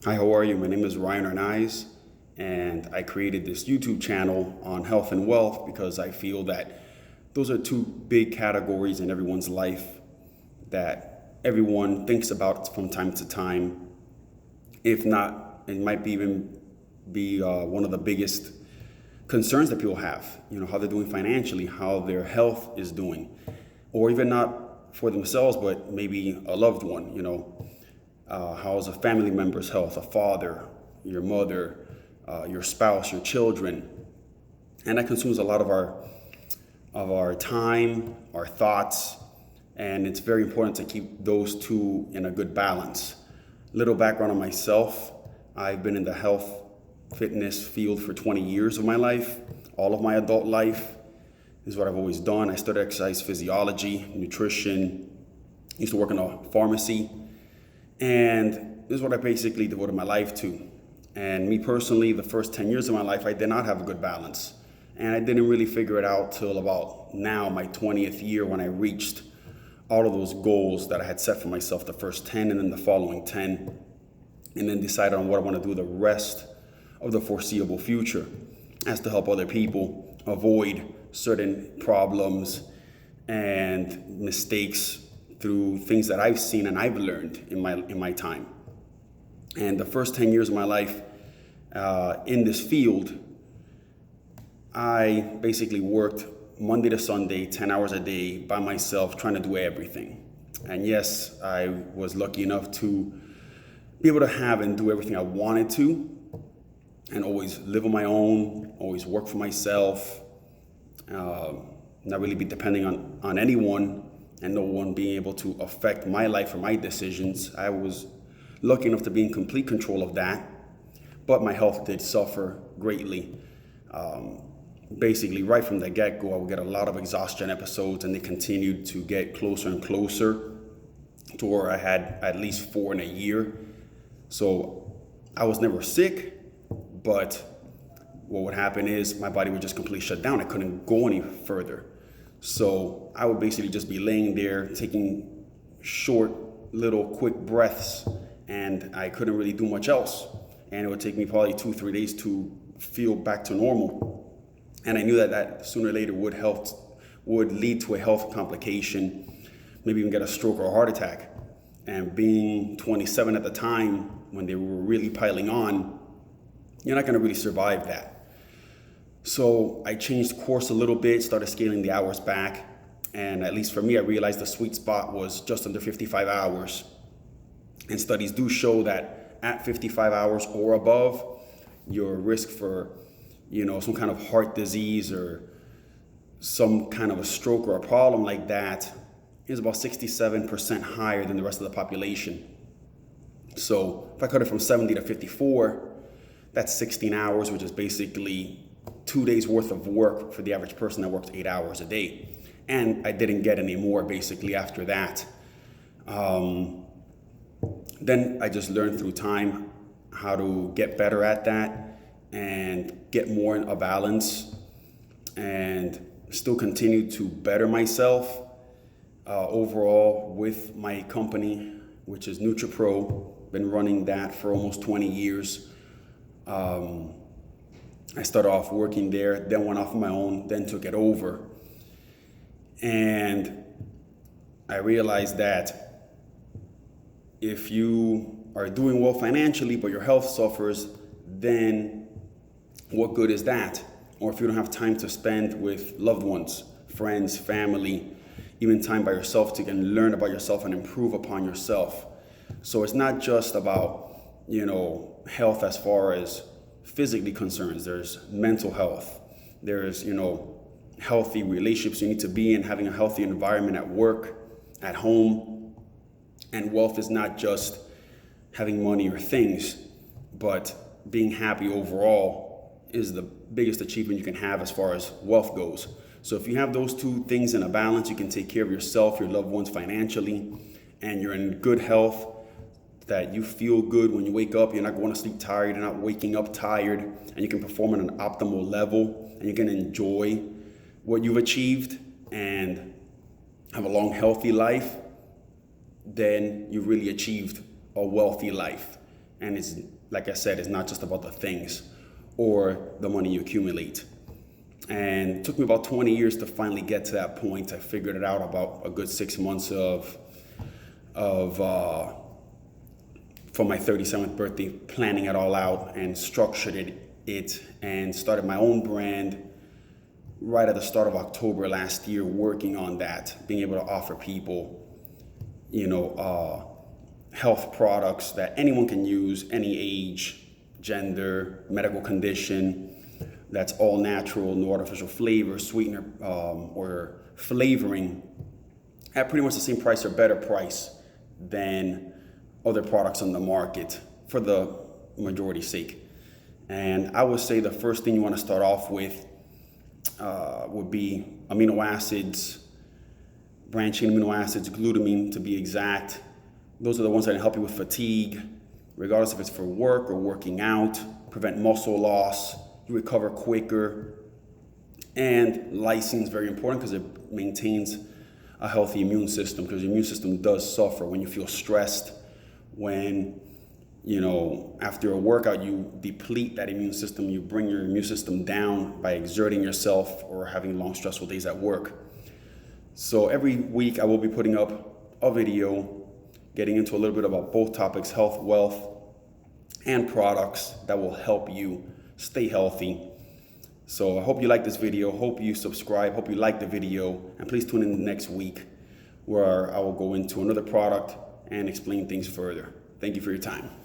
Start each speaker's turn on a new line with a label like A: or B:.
A: Hi, how are you? My name is Ryan Arnaiz, and I created this YouTube channel on health and wealth because I feel that those are two big categories in everyone's life that everyone thinks about from time to time. If not, it might be even be one of the biggest concerns that people have. How they're doing financially, how their health is doing, or even not for themselves, but maybe a loved one. How's a family member's health, a father, your mother, your spouse, your children. And that consumes a lot of our time, our thoughts, and it's very important to keep those two in a good balance. Little background on myself. I've been in the health fitness field for 20 years of my life. All of my adult life is what I've always done. I studied exercise physiology, nutrition, used to work in a pharmacy. And this is what I basically devoted my life to. And me personally, the first 10 years of my life, I did not have a good balance. And I didn't really figure it out till about now, my 20th year, when I reached all of those goals that I had set for myself, the first 10 and then the following 10, and then decided on what I want to do the rest of the foreseeable future as to help other people avoid certain problems and mistakes through things that I've seen and I've learned in my time. And the first 10 years of my life in this field, I basically worked Monday to Sunday, 10 hours a day by myself, trying to do everything. And yes, I was lucky enough to be able to have and do everything I wanted to, and always live on my own, always work for myself, not really be depending on anyone, and no one being able to affect my life or my decisions. I was lucky enough to be in complete control of that, but my health did suffer greatly. Basically, right from the get-go, I would get a lot of exhaustion episodes, and they continued to get closer and closer to where I had at least 4 in a year. So I was never sick, but what would happen is my body would just completely shut down. I couldn't go any further. So I would basically just be laying there taking short, little, quick breaths, and I couldn't really do much else. And it would take me probably 2-3 days to feel back to normal. And I knew that sooner or later would lead to a health complication, maybe even get a stroke or a heart attack. And being 27 at the time, when they were really piling on, you're not going to really survive that. So I changed course a little bit, started scaling the hours back. And at least for me, I realized the sweet spot was just under 55 hours. And studies do show that at 55 hours or above, your risk for, some kind of heart disease or some kind of a stroke or a problem like that is about 67% higher than the rest of the population. So if I cut it from 70 to 54, that's 16 hours, which is basically 2 days worth of work for the average person that works 8 hours a day. And I didn't get any more basically after that. Then I just learned through time how to get better at that and get more in a balance and still continue to better myself overall with my company, which is NutriPro. Been running that for almost 20 years. I started off working there, then went off on my own, then took it over. And I realized that if you are doing well financially, but your health suffers, then what good is that? Or if you don't have time to spend with loved ones, friends, family, even time by yourself to learn about yourself and improve upon yourself. So it's not just about, health as far as physically concerns. There's mental health. There's, healthy relationships you need to be in, having a healthy environment at work, at home. And wealth is not just having money or things, but being happy overall is the biggest achievement you can have as far as wealth goes. So if you have those two things in a balance, you can take care of yourself, your loved ones financially, and you're in good health, that you feel good when you wake up, you're not going to sleep tired, you're not waking up tired, and you can perform at an optimal level, and you can enjoy what you've achieved and have a long, healthy life, then you really achieved a wealthy life. And it's, like I said, it's not just about the things or the money you accumulate. And it took me about 20 years to finally get to that point. I figured it out about a good 6 months for my 37th birthday, planning it all out and structured it and started my own brand right at the start of October last year, working on that, being able to offer people, health products that anyone can use, any age, gender, medical condition, that's all natural, no artificial flavor, sweetener, or flavoring, at pretty much the same price or better price than other products on the market for the majority's sake. And I would say the first thing you want to start off with would be amino acids, branched chain amino acids, glutamine to be exact. Those are the ones that help you with fatigue, regardless if it's for work or working out, prevent muscle loss, you recover quicker. And lysine is very important because it maintains a healthy immune system, because your immune system does suffer when you feel stressed, when after a workout you deplete that immune system, you bring your immune system down by exerting yourself or having long stressful days at work. So every week I will be putting up a video getting into a little bit about both topics, health, wealth, and products that will help you stay healthy. So I hope you like this video, hope you subscribe, hope you like the video, and please tune in next week where I will go into another product and explain things further. Thank you for your time.